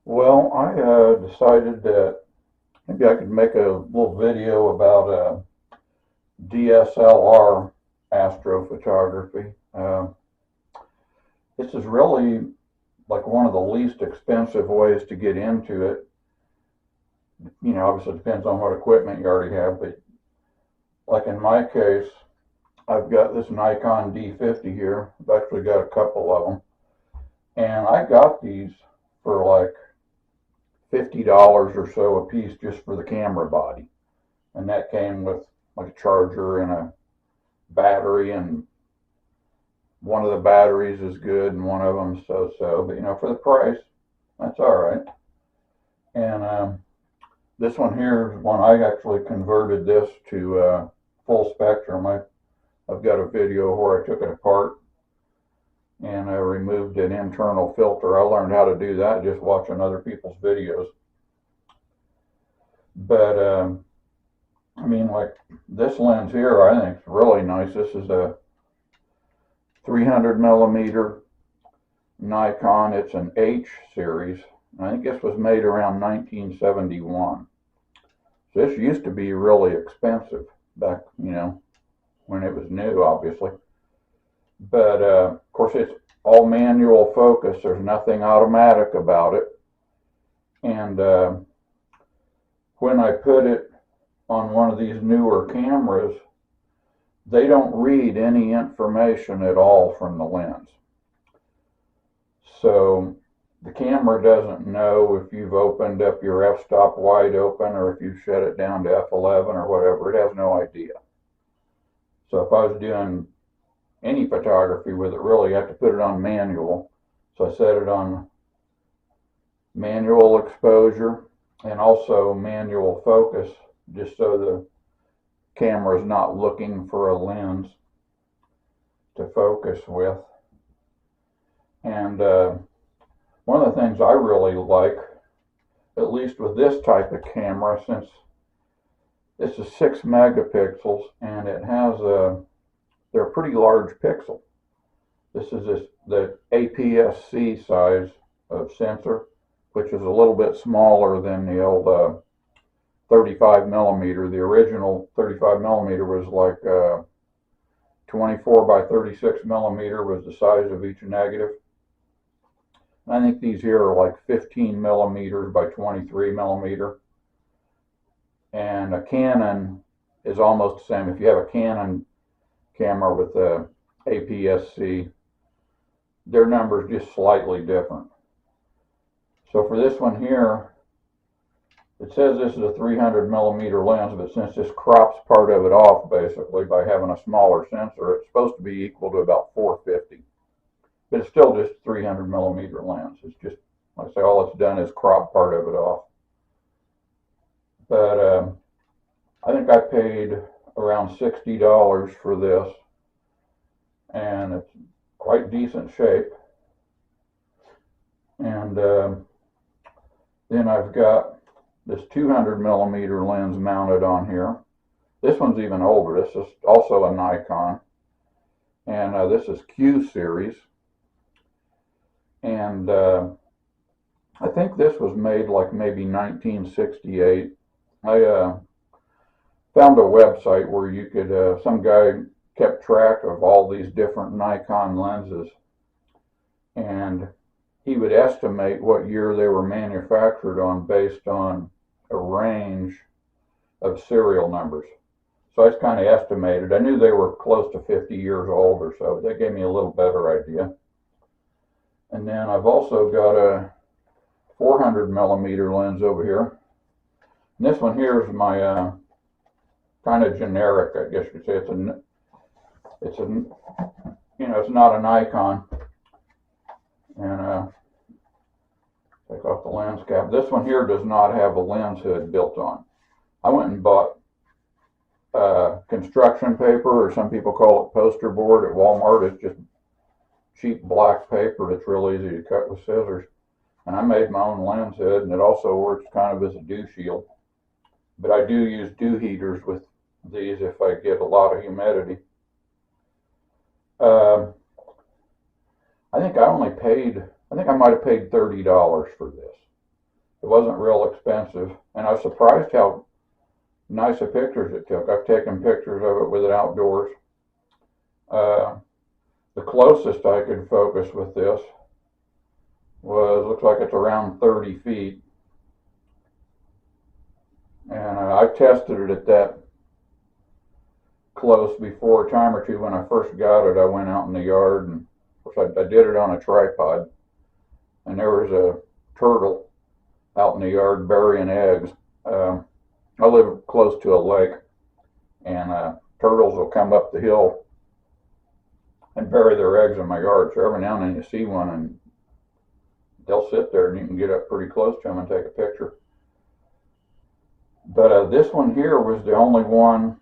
Well, I decided that maybe I could make a little video about DSLR astrophotography. This is really like one of the least expensive ways to get into it. Obviously it depends on what equipment you already have, but like in my case, I've got this Nikon D50 here. I've actually got a couple of them, and I got these for like $50 or so a piece just for the camera body. And that came with like a charger and a battery, and one of the batteries is good and one of them so. But for the price, that's all right. And this one here is one I actually converted this to full spectrum. I've got a video where I took it apart and I removed an internal filter. I learned how to do that just watching other people's videos. But I mean, like this lens here, I think is really nice. This is a 300 millimeter Nikon. It's an H series. I think this was made around 1971. So this used to be really expensive back, when it was new, obviously. But of course, it's all manual focus. There's nothing automatic about it. And when I put it on one of these newer cameras, they don't read any information at all from the lens. So the camera doesn't know if you've opened up your f-stop wide open or if you've shut it down to f11 or whatever. It has no idea. So if I was doing any photography with it, really, you have to put it on manual. So I set it on manual exposure and also manual focus, just so the camera is not looking for a lens to focus with. And one of the things I really like, at least with this type of camera, since this is 6 megapixels and it has they're a pretty large pixel. This is the APS-C size of sensor, which is a little bit smaller than the old 35 millimeter. The original 35 millimeter was like 24 by 36 millimeter was the size of each negative. I think these here are like 15 millimeters by 23 millimeter. And a Canon is almost the same. If you have a Canon camera with a APS-C, their number is just slightly different. So for this one here, it says this is a 300 millimeter lens, but since this crops part of it off basically by having a smaller sensor, it's supposed to be equal to about 450. But it's still just 300 millimeter lens. It's just, like I say, all it's done is crop part of it off. But I think I paid around $60 for this, and it's quite decent shape. And then I've got this 200 millimeter lens mounted on here. This one's even older. This is also a Nikon, and this is Q series. And I think this was made like maybe 1968. I found a website where you could, some guy kept track of all these different Nikon lenses, and he would estimate what year they were manufactured on based on a range of serial numbers. So I just kind of estimated. I knew they were close to 50 years old or so. That gave me a little better idea. And then I've also got a 400 millimeter lens over here. And this one here is my kind of generic, I guess you could say. It's not a Nikon. And take off the lens cap. This one here does not have a lens hood built on. I went and bought construction paper, or some people call it poster board, at Walmart. It's just cheap black paper that's real easy to cut with scissors. And I made my own lens hood, and it also works kind of as a dew shield. But I do use dew heaters with these if I get a lot of humidity. I think I might have paid $30 for this. It wasn't real expensive, and I was surprised how nice of pictures it took. I've taken pictures of it with it outdoors. The closest I could focus with this looks like it's around 30 feet. And I've tested it at that close before. A time or two when I first got it, I went out in the yard, and of course I did it on a tripod, and there was a turtle out in the yard burying eggs. I live close to a lake, and turtles will come up the hill and bury their eggs in my yard. So every now and then you see one, and they'll sit there, and you can get up pretty close to them and take a picture. But this one here was the only one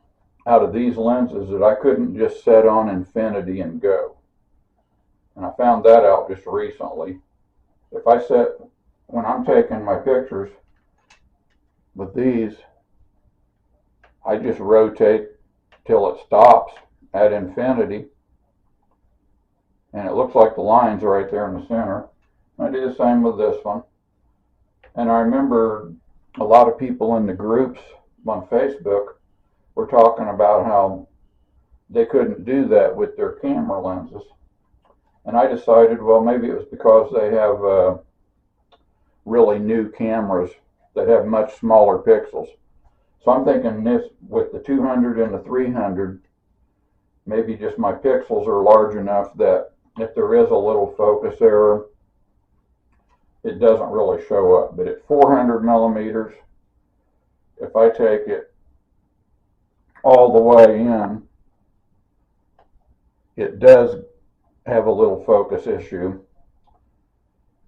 out of these lenses that I couldn't just set on infinity and go. And I found that out just recently. If I set, when I'm taking my pictures with these, I just rotate till it stops at infinity, and it looks like the line's right there in the center. I do the same with this one. And I remember a lot of people in the groups on Facebook were talking about how they couldn't do that with their camera lenses. And I decided, well, maybe it was because they have really new cameras that have much smaller pixels. So I'm thinking this, with the 200 and the 300, maybe just my pixels are large enough that if there is a little focus error, it doesn't really show up. But at 400 millimeters, if I take it all the way in, it does have a little focus issue.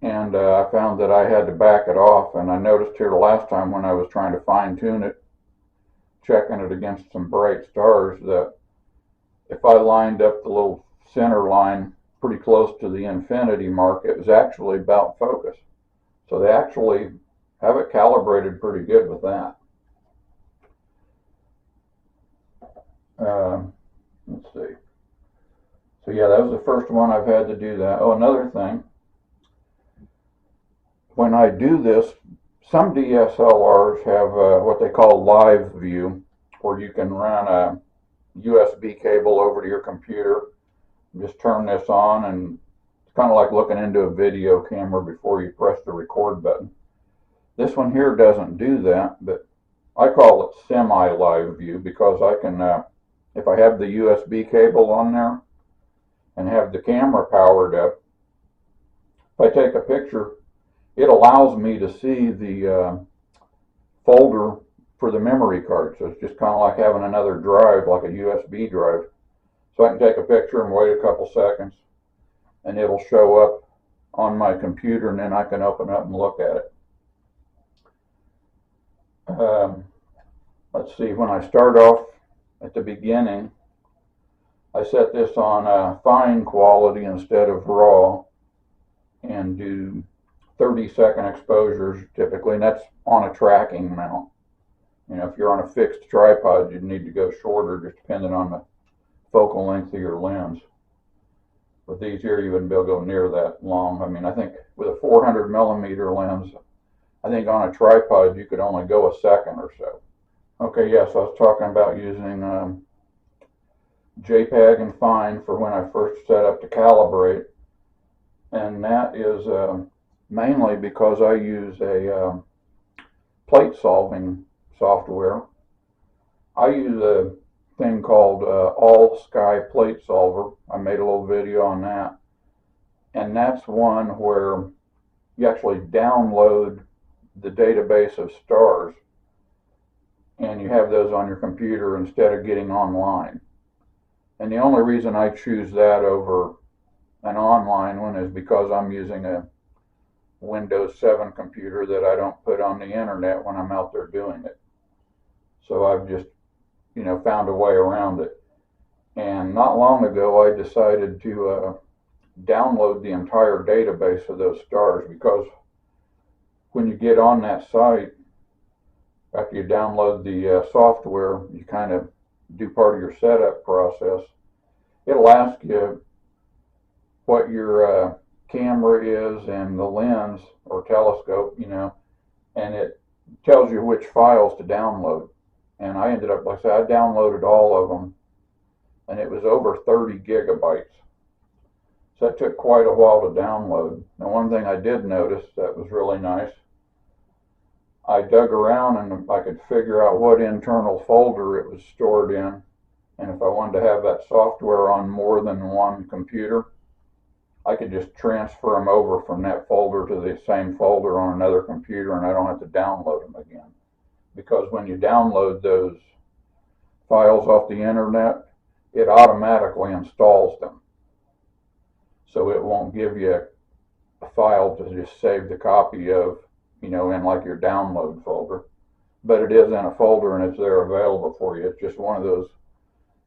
And I found that I had to back it off, and I noticed here the last time when I was trying to fine tune it, checking it against some bright stars, that if I lined up the little center line pretty close to the infinity mark, it was actually about focus. So they actually have it calibrated pretty good with that. Let's see. So yeah, that was the first one I've had to do that. Oh, another thing. When I do this, some DSLRs have what they call live view, where you can run a USB cable over to your computer, just turn this on, and it's kind of like looking into a video camera before you press the record button. This one here doesn't do that, but I call it semi-live view because I can, if I have the USB cable on there and have the camera powered up, if I take a picture, it allows me to see the folder for the memory card. So it's just kind of like having another drive, like a USB drive. So I can take a picture and wait a couple seconds, and it'll show up on my computer, and then I can open up and look at it. Let's see, when I start off at the beginning, I set this on fine quality instead of raw, and do 30-second exposures typically, and that's on a tracking mount. You know, if you're on a fixed tripod, you'd need to go shorter, just depending on the focal length of your lens. With these here, you wouldn't be able to go near that long. I mean, I think with a 400 millimeter lens, I think on a tripod you could only go a second or so. Okay, yeah, so I was talking about using JPEG and Fine for when I first set up to calibrate, and that is mainly because I use a plate solving software. I use a thing called All Sky Plate Solver. I made a little video on that, and that's one where you actually download the database of stars, and you have those on your computer instead of getting online. And the only reason I choose that over an online one is because I'm using a Windows 7 computer that I don't put on the internet when I'm out there doing it. So I've just, you know, found a way around it. And not long ago I decided to download the entire database of those stars, because when you get on that site, after you download the software, you kind of do part of your setup process. It'll ask you what your camera is and the lens or telescope, you know, and it tells you which files to download. And I ended up, like I said, I downloaded all of them, and it was over 30 gigabytes. So that took quite a while to download. Now, one thing I did notice that was really nice, I dug around and I could figure out what internal folder it was stored in. And if I wanted to have that software on more than one computer, I could just transfer them over from that folder to the same folder on another computer, and I don't have to download them again. Because when you download those files off the internet, it automatically installs them. So it won't give you a file to just save the copy of, in like your download folder. But it is in a folder and it's there available for you. It's just one of those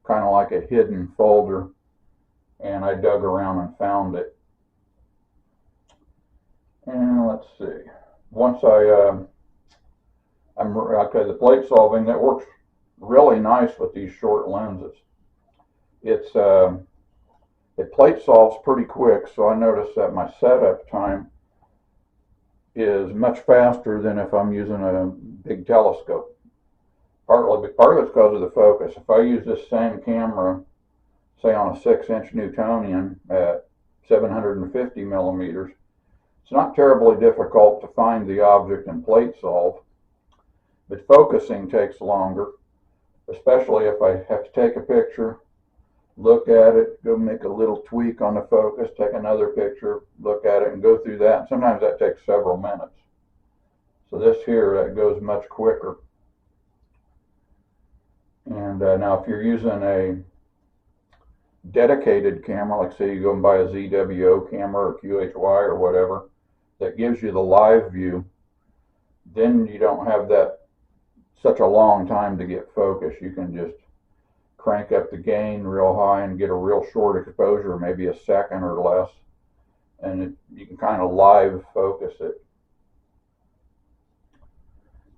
kind of like a hidden folder, and I dug around and found it. And let's see. Once okay, the plate solving, that works really nice with these short lenses. It plate solves pretty quick, so I noticed that my setup time is much faster than if I'm using a big telescope. Part of it's because of the focus. If I use this same camera, say on a 6-inch Newtonian at 750 millimeters, it's not terribly difficult to find the object and plate solve, but focusing takes longer, especially if I have to take a picture, look at it, go make a little tweak on the focus, take another picture, look at it, and go through that. And sometimes that takes several minutes. So this here, that goes much quicker. And now if you're using a dedicated camera, like say you go and buy a ZWO camera or QHY or whatever, that gives you the live view, then you don't have that such a long time to get focus. You can just crank up the gain real high and get a real short exposure, maybe a second or less, and you can kind of live focus it.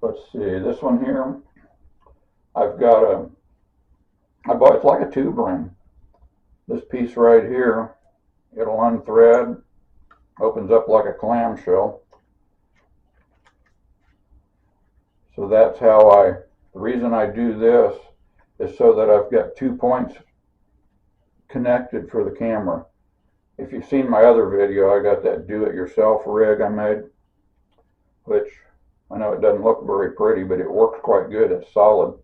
Let's see, this one here, it's like a tube ring. This piece right here, it'll unthread, opens up like a clamshell. So that's how the reason I do this is so that I've got 2 points connected for the camera. If you've seen my other video, I got that do-it-yourself rig I made, which I know it doesn't look very pretty, but it works quite good. It's solid.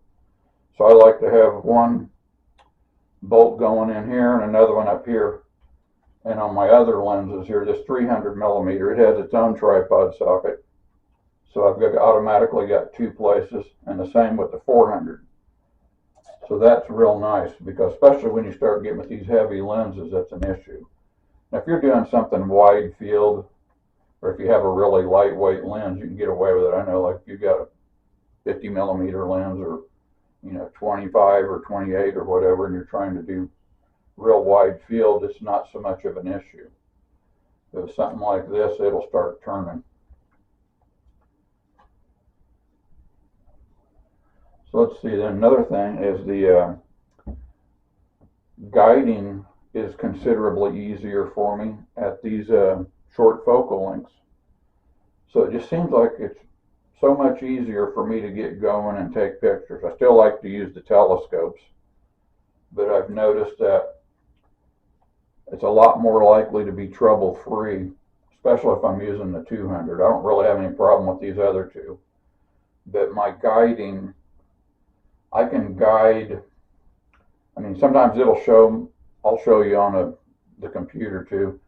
So I like to have one bolt going in here and another one up here. And on my other lenses here, this 300 millimeter, it has its own tripod socket. So I've automatically got 2 places, and the same with the 400. So that's real nice, because especially when you start getting with these heavy lenses, that's an issue. Now, if you're doing something wide field, or if you have a really lightweight lens, you can get away with it. I know, like if you've got a 50 millimeter lens, or 25 or 28 or whatever, and you're trying to do real wide field, it's not so much of an issue. If something like this, it'll start turning. So let's see, then another thing is the guiding is considerably easier for me at these short focal lengths. So it just seems like it's so much easier for me to get going and take pictures. I still like to use the telescopes, but I've noticed that it's a lot more likely to be trouble-free, especially if I'm using the 200. I don't really have any problem with these other two, but my guiding, I can guide. I mean, sometimes it'll show, I'll show you on the computer too.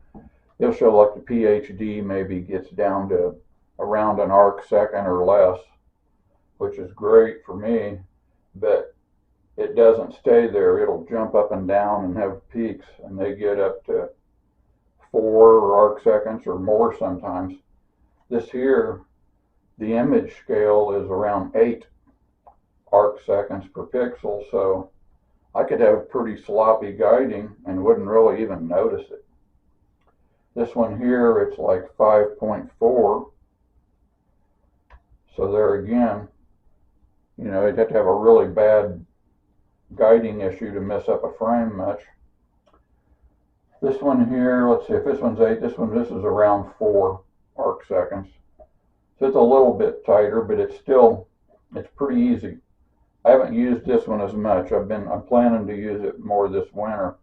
It'll show like the PhD maybe gets down to around an arc second or less, which is great for me, but it doesn't stay there. It'll jump up and down and have peaks, and they get up to 4 arc seconds or more sometimes. This here, the image scale is around 8 arc seconds per pixel, so I could have pretty sloppy guiding and wouldn't really even notice it. This one here, it's like 5.4. So there again, you'd have to have a really bad guiding issue to mess up a frame much. This one here, let's see, if this one's 8, this is around 4 arc seconds. So it's a little bit tighter, but it's pretty easy. I haven't used this one as much. I'm planning to use it more this winter.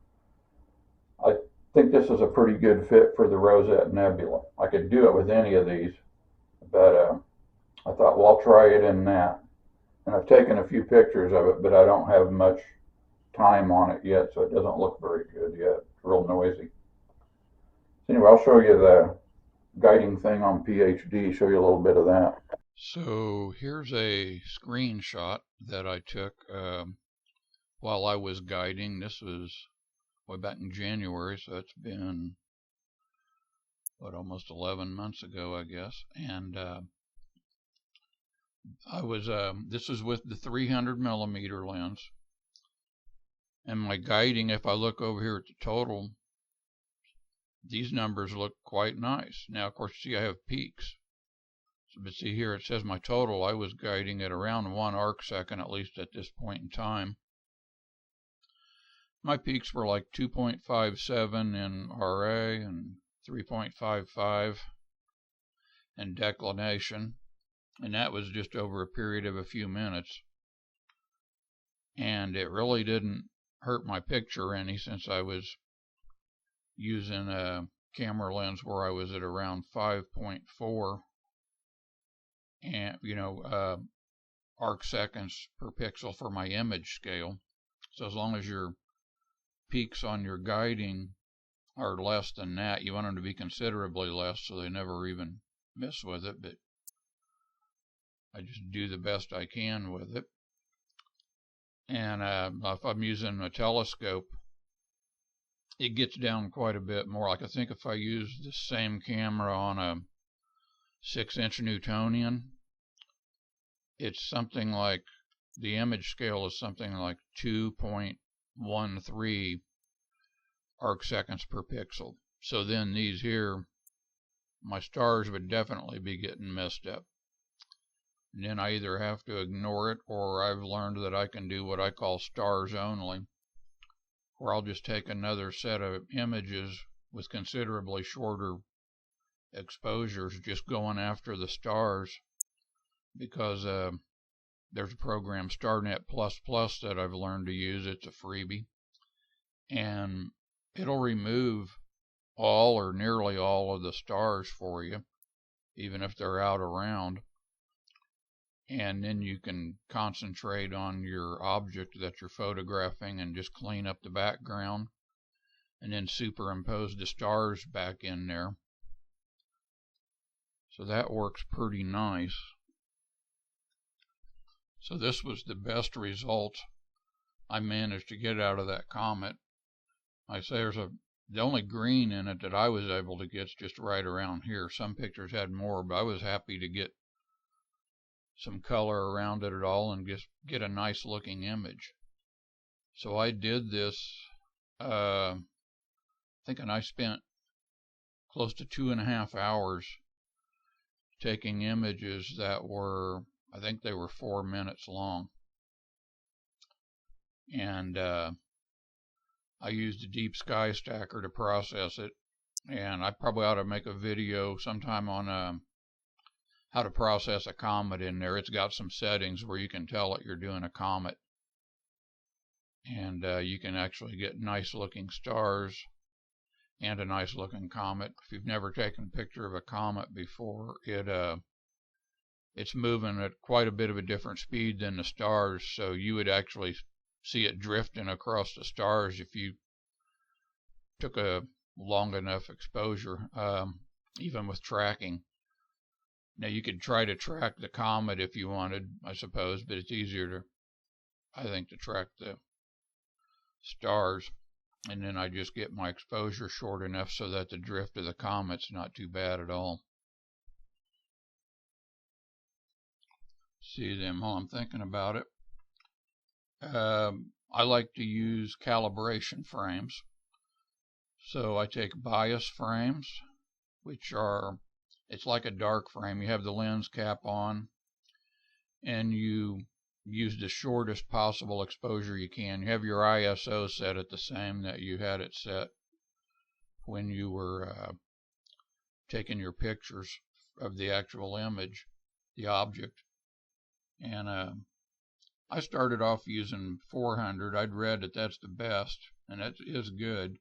I think this is a pretty good fit for the Rosette Nebula. I could do it with any of these, but I thought, well, I'll try it in that. And I've taken a few pictures of it, but I don't have much time on it yet, so it doesn't look very good yet. It's real noisy. So anyway, I'll show you the guiding thing on PhD, show you a little bit of that. So here's a screenshot that I took while I was guiding. This was way back in January, so it's been, almost 11 months ago, I guess. And this was with the 300 millimeter lens. And my guiding, if I look over here at the total, these numbers look quite nice. Now, of course, see, I have peaks. But see here, it says my total, I was guiding at around 1 arc second, at least at this point in time. My peaks were like 2.57 in RA and 3.55 in declination. And that was just over a period of a few minutes. And it really didn't hurt my picture any, since I was using a camera lens where I was at around 5.4 and arc seconds per pixel for my image scale. So as long as your peaks on your guiding are less than that, you want them to be considerably less so they never even mess with it, but I just do the best I can with it. And if I'm using a telescope, it gets down quite a bit more. Like, I think if I use the same camera on a 6-inch Newtonian, it's something like, the image scale is something like 2.13 arc seconds per pixel. So then these here, my stars would definitely be getting messed up. And then I either have to ignore it, or I've learned that I can do what I call stars only, where I'll just take another set of images with considerably shorter exposures, just going after the stars, because there's a program, StarNet++, that I've learned to use. It's a freebie, and it'll remove all or nearly all of the stars for you, even if they're out around. And then you can concentrate on your object that you're photographing and just clean up the background, and then superimpose the stars back in there. So that works pretty nice. So this was the best result I managed to get out of that comet. I say the only green in it that I was able to get is just right around here. Some pictures had more, but I was happy to get some color around it at all and just get a nice looking image. So I did this, I spent close to 2.5 hours taking images that were, I think they were 4 minutes long. And I used a deep sky stacker to process it. And I probably ought to make a video sometime on how to process a comet in there. It's got some settings where you can tell that you're doing a comet. And you can actually get nice looking stars and a nice looking comet. If you've never taken a picture of a comet before, it's moving at quite a bit of a different speed than the stars, so you would actually see it drifting across the stars if you took a long enough exposure, even with tracking. Now, you could try to track the comet if you wanted, I suppose, but it's easier I think, to track the stars. And then I just get my exposure short enough so that the drift of the comet's not too bad at all. See them while I'm thinking about it. I like to use calibration frames. So I take bias frames, which are, it's like a dark frame. You have the lens cap on, and you use the shortest possible exposure you can. You have your ISO set at the same that you had it set when you were taking your pictures of the actual image. the object. And I started off using 400. I'd read that that's the best, and that is good.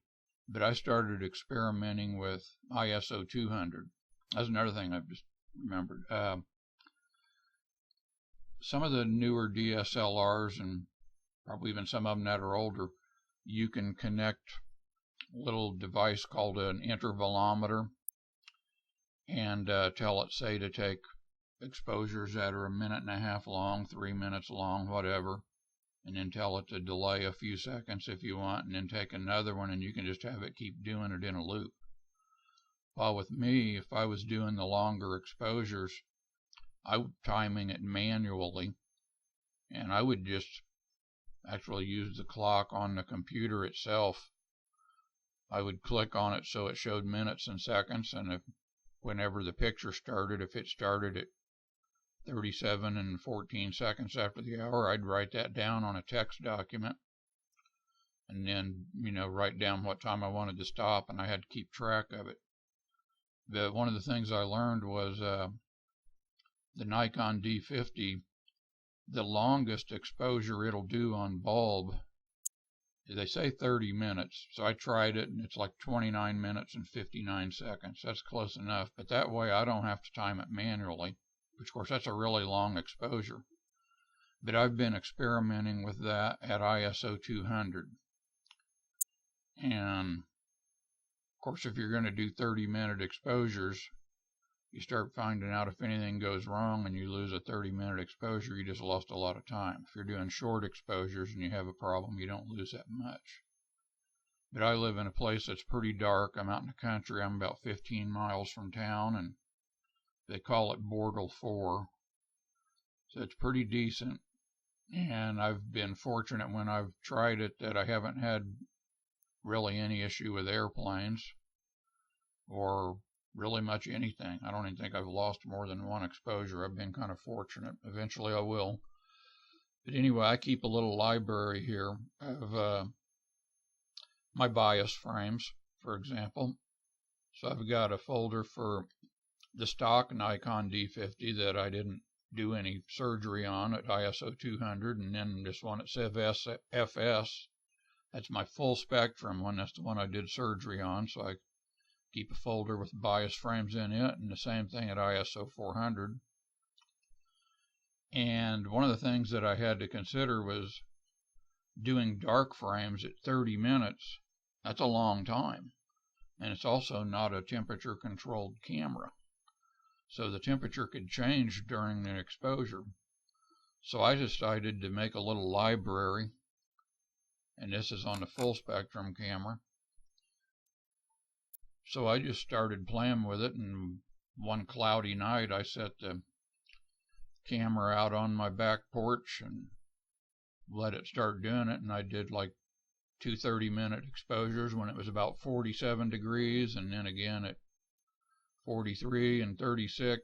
But I started experimenting with ISO 200. That's another thing I've just remembered. Some of the newer DSLRs, and probably even some of them that are older, you can connect a little device called an intervalometer and tell it, say, to take exposures that are 1.5 minutes long, 3 minutes long, whatever, and then tell it to delay a few seconds if you want, and then take another one, and you can just have it keep doing it in a loop. While with me, if I was doing the longer exposures, I would timing it manually, and I would just actually use the clock on the computer itself. I would click on it so it showed minutes and seconds, and whenever the picture started, if it started at 37 and 14 seconds after the hour, I'd write that down on a text document, and then, write down what time I wanted to stop, and I had to keep track of it. But one of the things I learned was the Nikon D50, the longest exposure it'll do on bulb, they say 30 minutes. So I tried it, and it's like 29 minutes and 59 seconds. That's close enough, but that way I don't have to time it manually, which of course that's a really long exposure. But I've been experimenting with that at ISO 200. And of course, if you're going to do 30-minute exposures, you start finding out if anything goes wrong and you lose a 30-minute exposure, you just lost a lot of time. If you're doing short exposures and you have a problem, you don't lose that much. But I live in a place that's pretty dark. I'm out in the country. I'm about 15 miles from town, and they call it Bortle 4. So it's pretty decent. And I've been fortunate when I've tried it that I haven't had really any issue with airplanes or really much anything. I don't even think I've lost more than one exposure. I've been kind of fortunate. Eventually I will. But anyway, I keep a little library here of my bias frames, for example. So I've got a folder for the stock Nikon D50 that I didn't do any surgery on at ISO 200, and then this one at FS. That's my full spectrum one. That's the one I did surgery on, so I keep a folder with bias frames in it, and the same thing at ISO 400. And one of the things that I had to consider was doing dark frames at 30 minutes. That's a long time, and it's also not a temperature controlled camera, so the temperature could change during the exposure. So I decided to make a little library, and this is on the full spectrum camera. So I just started playing with it, and one cloudy night I set the camera out on my back porch and let it start doing it, and I did like 2 30-minute exposures when it was about 47 degrees, and then again at 43 and 36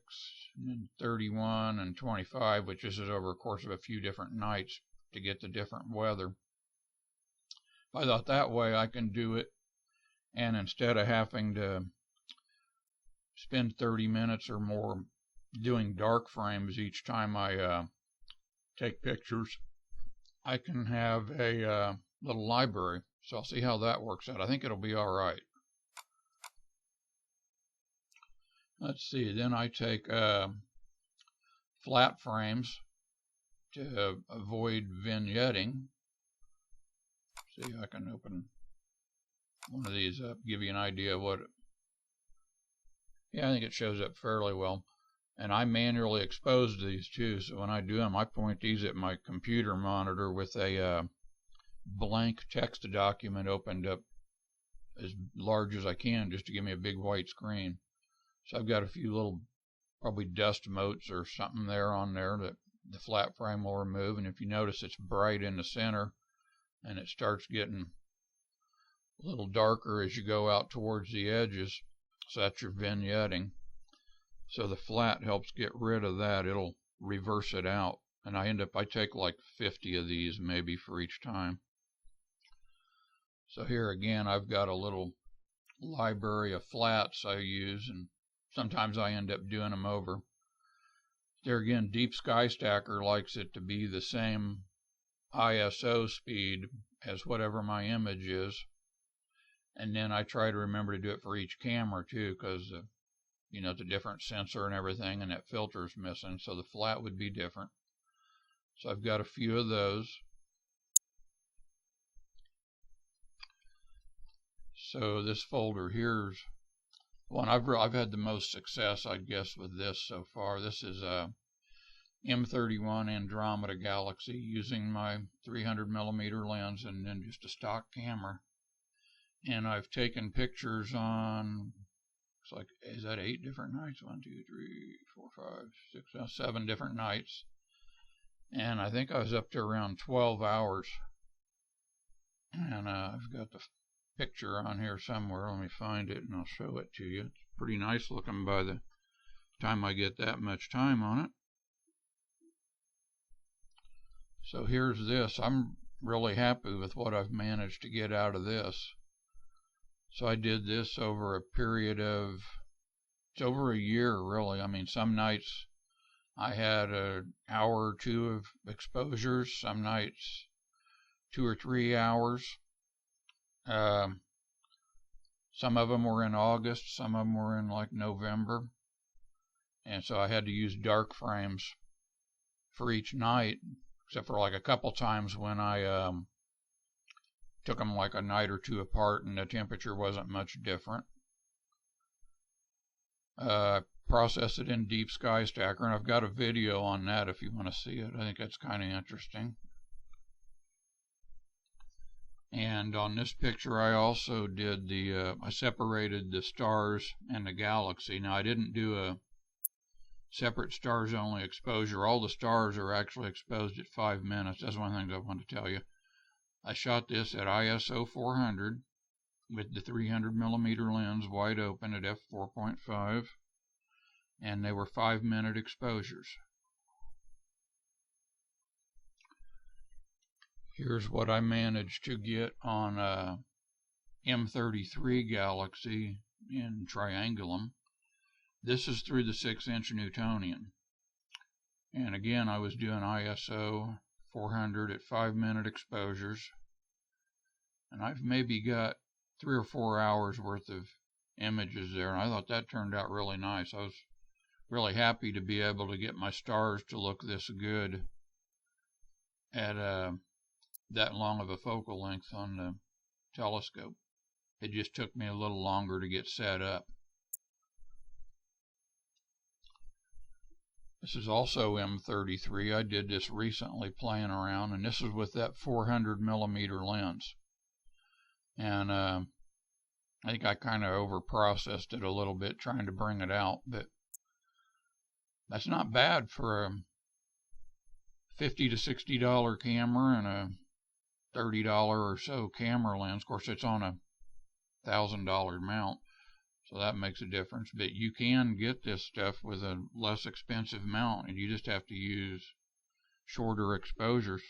and 31 and 25, which this is over a course of a few different nights to get the different weather. I thought that way I can do it, and instead of having to spend 30 minutes or more doing dark frames each time I take pictures, I can have a little library. So I'll see how that works out. I think it'll be all right. Let's see, then I take flat frames to avoid vignetting. See, I can open one of these up, give you an idea of what yeah, I think it shows up fairly well. And I manually expose these too, so when I do them, I point these at my computer monitor with a blank text document opened up as large as I can, just to give me a big white screen. So I've got a few little, probably dust motes or something there on there that the flat frame will remove. And if you notice, it's bright in the center, and it starts getting a little darker as you go out towards the edges. So that's your vignetting. So the flat helps get rid of that. It'll reverse it out. And I take like 50 of these maybe for each time. So here again, I've got a little library of flats I use, and sometimes I end up doing them over. There again, Deep Sky Stacker likes it to be the same ISO speed as whatever my image is. And then I try to remember to do it for each camera too, because it's a different sensor and everything, and that filter's missing, so the flat would be different. So I've got a few of those. So this folder here's one I've had the most success, I guess, with this so far. This is a M31 Andromeda Galaxy using my 300mm lens and then just a stock camera. And I've taken pictures on, it's like, is that 8 different nights? 1, 2, 3, 4, 5, 6, 7 different nights. And I think I was up to around 12 hours. And I've got the picture on here somewhere. Let me find it and I'll show it to you. It's pretty nice looking by the time I get that much time on it. So here's this. I'm really happy with what I've managed to get out of this. So I did this over a period of, it's over a year really. I mean, some nights I had an hour or two of exposures, some nights 2 or 3 hours. Some of them were in August, some of them were in like November. And so I had to use dark frames for each night, except for like a couple times when I took them like a night or two apart and the temperature wasn't much different. Process it in Deep Sky Stacker, and I've got a video on that if you want to see it. I think that's kind of interesting. And on this picture I also did I separated the stars and the galaxy. Now I didn't do a separate stars only exposure. All the stars are actually exposed at 5 minutes. That's one thing I want to tell you. I shot this at ISO 400 with the 300mm lens wide open at f4.5, and they were 5-minute exposures. Here's what I managed to get on a M33 Galaxy in Triangulum. This is through the 6-inch Newtonian. And again, I was doing ISO 400 at 5-minute exposures. And I've maybe got 3 or 4 hours worth of images there. And I thought that turned out really nice. I was really happy to be able to get my stars to look this good at that long of a focal length on the telescope. It just took me a little longer to get set up. This is also M33. I did this recently playing around, and this is with that 400mm lens. And I think I kind of over processed it a little bit trying to bring it out, but that's not bad for a $50 to $60 camera and a $30 or so camera lens. Of course, it's on a $1,000 mount, so that makes a difference. But you can get this stuff with a less expensive mount, and you just have to use shorter exposures.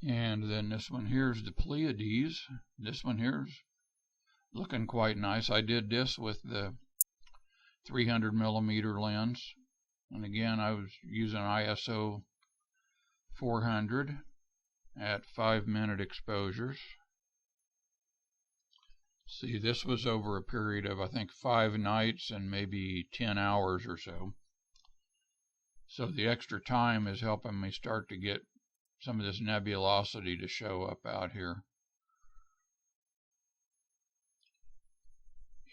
And then this one here is the Pleiades. This one here is looking quite nice. I did this with the 300mm lens, and again I was using ISO 400 at 5-minute exposures. See, this was over a period of I think 5 nights and maybe 10 hours or so. So the extra time is helping me start to get some of this nebulosity to show up out here.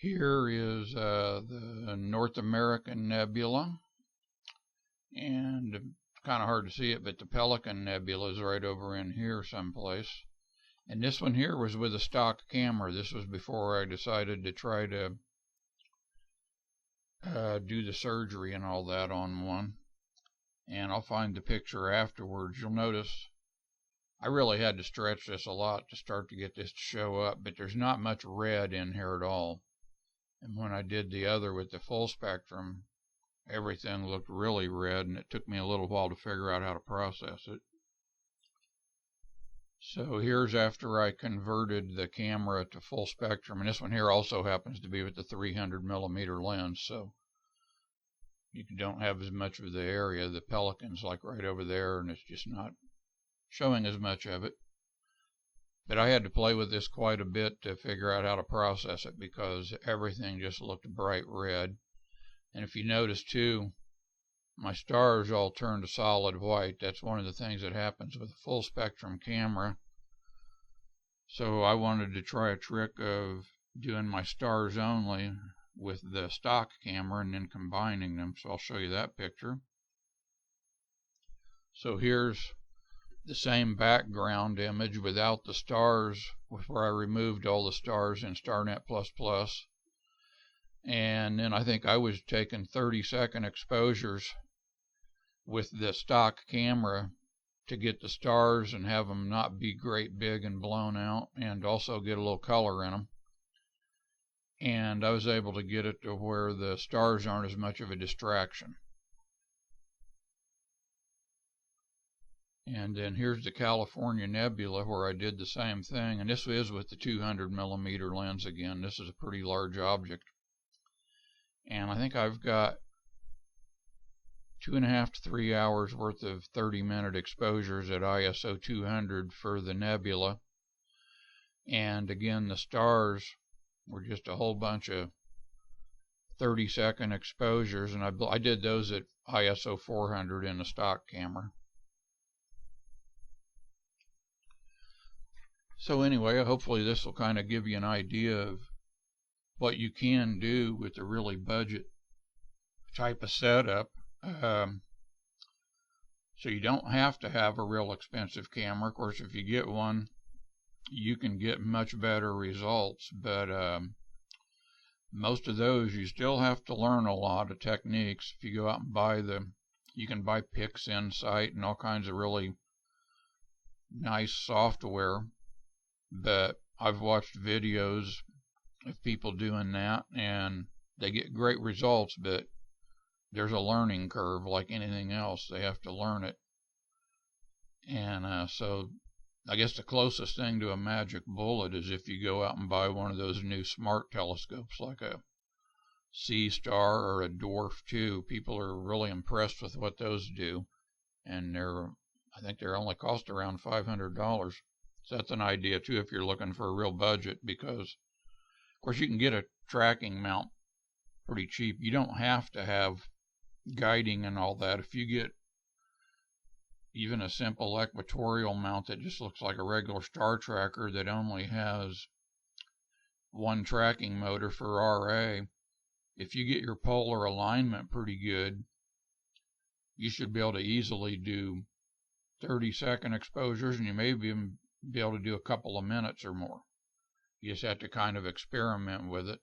Here is the North American Nebula, and it's kind of hard to see it, but the Pelican Nebula is right over in here someplace. And this one here was with a stock camera. This was before I decided to try to do the surgery and all that on one. And I'll find the picture afterwards. You'll notice I really had to stretch this a lot to start to get this to show up, but there's not much red in here at all. And when I did the other with the full spectrum, everything looked really red, and it took me a little while to figure out how to process it. So here's after I converted the camera to full spectrum, and this one here also happens to be with the 300mm lens. So you don't have as much of the area. The Pelican's like right over there, and it's just not showing as much of it. But I had to play with this quite a bit to figure out how to process it, because everything just looked bright red. And if you notice too, my stars all turned to solid white. That's one of the things that happens with a full spectrum camera. So I wanted to try a trick of doing my stars only with the stock camera and then combining them. So I'll show you that picture. So here's the same background image without the stars, where I removed all the stars in StarNet++. And then I think I was taking 30-second exposures with the stock camera to get the stars and have them not be great big and blown out, and also get a little color in them. And I was able to get it to where the stars aren't as much of a distraction. And then here's the California Nebula, where I did the same thing, and this is with the 200mm lens again. This is a pretty large object. And I think I've got 2.5 to 3 hours worth of 30-minute exposures at ISO 200 for the nebula. And again, the stars were just a whole bunch of 30-second exposures, and I did those at ISO 400 in the stock camera. So anyway, hopefully this will kind of give you an idea of what you can do with a really budget type of setup. So you don't have to have a real expensive camera. Of course, if you get one, you can get much better results, but most of those you still have to learn a lot of techniques. If you go out and buy you can buy PixInsight and all kinds of really nice software, but I've watched videos of people doing that and they get great results, but there's a learning curve like anything else. They have to learn it. And so I guess the closest thing to a magic bullet is if you go out and buy one of those new smart telescopes like a C-Star or a Dwarf 2. People are really impressed with what those do, and I think they're only cost around $500. So that's an idea too if you're looking for a real budget, because of course you can get a tracking mount pretty cheap. You don't have to have guiding and all that. If you get even a simple equatorial mount that just looks like a regular star tracker that only has one tracking motor for RA, if you get your polar alignment pretty good, you should be able to easily do 30-second exposures, and you may even be able to do a couple of minutes or more. You just have to kind of experiment with it.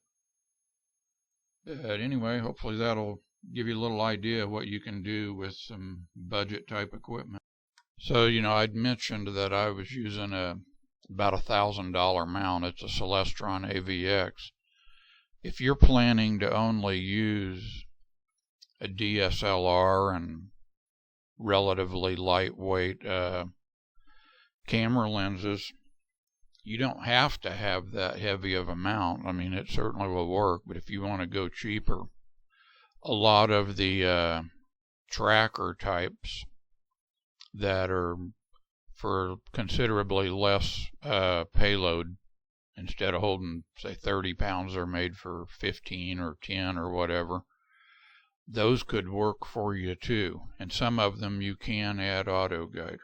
But anyway, hopefully that'll give you a little idea of what you can do with some budget type equipment. So, I'd mentioned that I was using about $1,000 mount. It's a Celestron AVX. If you're planning to only use a DSLR and relatively lightweight camera lenses, you don't have to have that heavy of a mount. I mean, it certainly will work, but if you want to go cheaper, a lot of the tracker types that are for considerably less payload, instead of holding, say, 30 pounds, they're made for 15 or 10 or whatever. Those could work for you too, and some of them you can add auto guider.